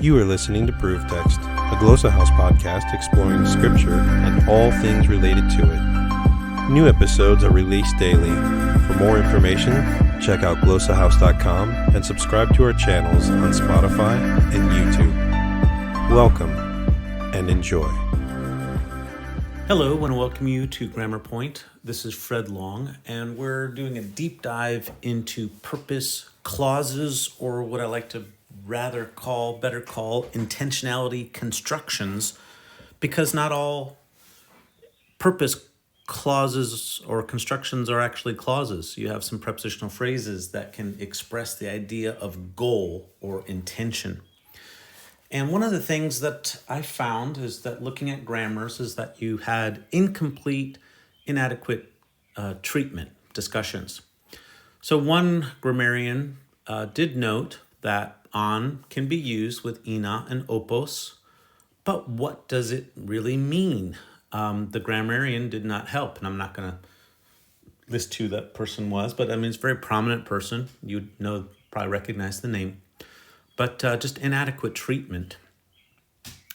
You are listening to Proof Text, a Glossa House podcast exploring Scripture and all things related to it. New episodes are released daily. For more information, check out glossahouse.com and subscribe to our channels on Spotify and YouTube. Welcome and enjoy. Hello, I want to welcome you to GrammarPoint. This is Fred Long, and we're doing a deep dive into purpose clauses, or what I like to better call intentionality constructions, because not all purpose clauses or constructions are actually clauses. You have some prepositional phrases that can express the idea of goal or intention. And one of the things that I found is that looking at grammars is that you had incomplete, inadequate treatment discussions. So one grammarian did note that on can be used with ina and opos, but what does it really mean? The grammarian did not help, and I'm not going to list who that person was, but I mean, it's a very prominent person. You'd know, probably recognize the name. But just inadequate treatment.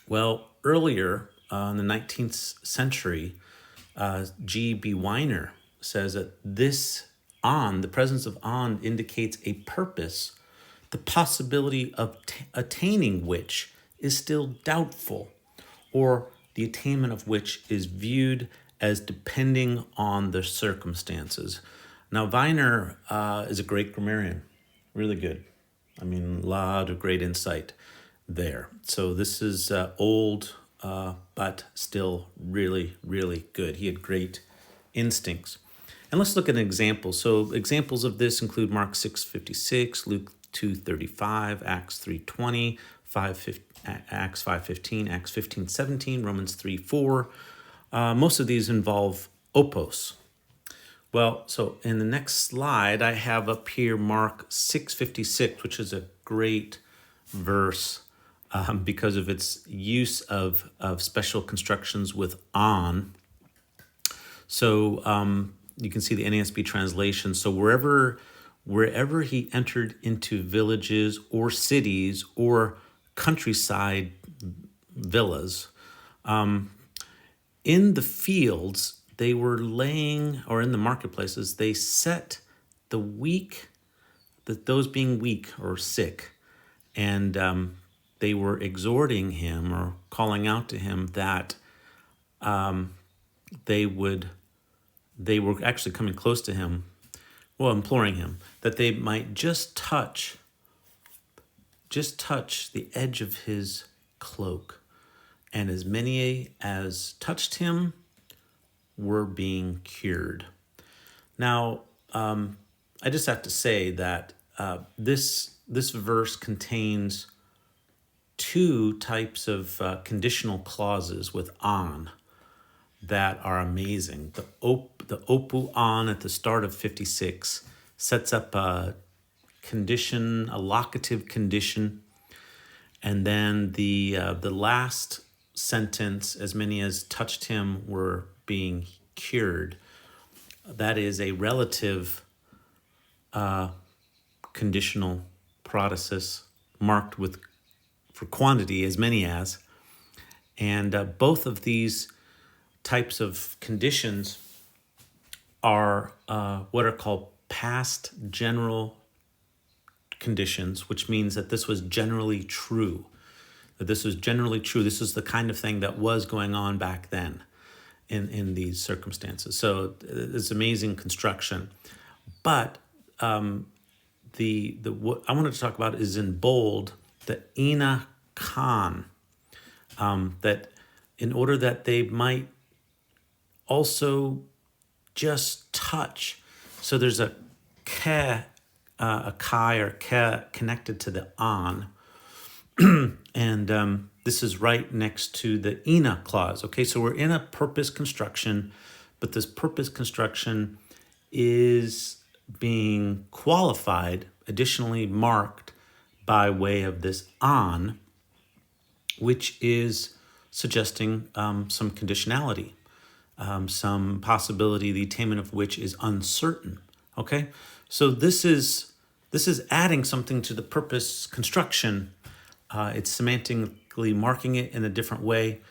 Well, earlier in the 19th century, G.B. Weiner says that the presence of on indicates a purpose, the possibility of attaining which is still doubtful, or the attainment of which is viewed as depending on the circumstances. Now, Weiner is a great grammarian, really good. I mean, a lot of great insight there. So this is old, but still really, really good. He had great instincts. And let's look at an example. So examples of this include Mark 6:56, Luke 2:35, Acts 3:20, Acts 5:15, Acts 15:17, Romans 3:4. Most of these involve opos. Well, so in the next slide, I have up here Mark 6:56, which is a great verse because of its use of special constructions with on. So you can see the NASB translation. So wherever he entered into villages or cities or countryside villas, in the fields they were laying, or in the marketplaces, they set the weak, those being weak or sick, and they were exhorting him or calling out to him that they were actually coming close to him, well, imploring him that they might just touch the edge of his cloak. And as many as touched him were being cured. Now, I just have to say that this verse contains two types of conditional clauses with on that are amazing. The opu on at the start of 56 sets up a condition, a locative condition, and then the last sentence, as many as touched him were being cured, that is a relative conditional protasis marked for quantity, as many as, and both of these types of conditions are what are called past general conditions, which means that this was generally true. This is the kind of thing that was going on back then in these circumstances. So it's amazing construction. But what I wanted to talk about is in bold, the ina kan, that in order that they might also just touch. So there's a kai or ke connected to the on, and this is right next to the ina clause. Okay, so we're in a purpose construction, but this purpose construction is being qualified, additionally marked by way of this on, which is suggesting some conditionality, some possibility, the attainment of which is uncertain. Okay, so this is adding something to the purpose construction It's semantically marking it in a different way.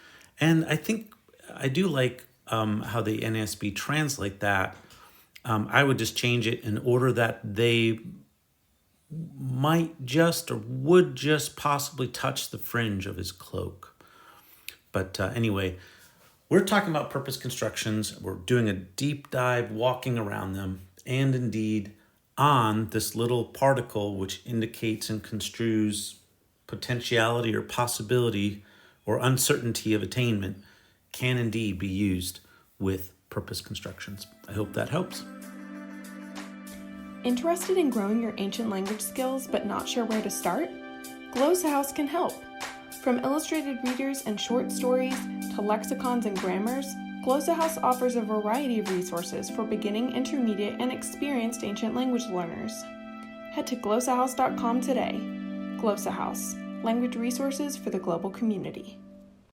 And I think I do like how the NASB translate that. I would just change it in order that they might just or would just possibly touch the fringe of his cloak. But anyway, we're talking about purpose constructions. We're doing a deep dive, walking around them, and indeed on this little particle which indicates and construes potentiality or possibility or uncertainty of attainment can indeed be used with purpose constructions. I hope that helps. Interested in growing your ancient language skills but not sure where to start? Glossa House can help. From illustrated readers and short stories to lexicons and grammars, Glossa House offers a variety of resources for beginning, intermediate, and experienced ancient language learners. Head to glossahouse.com today. Glossa House, language resources for the global community.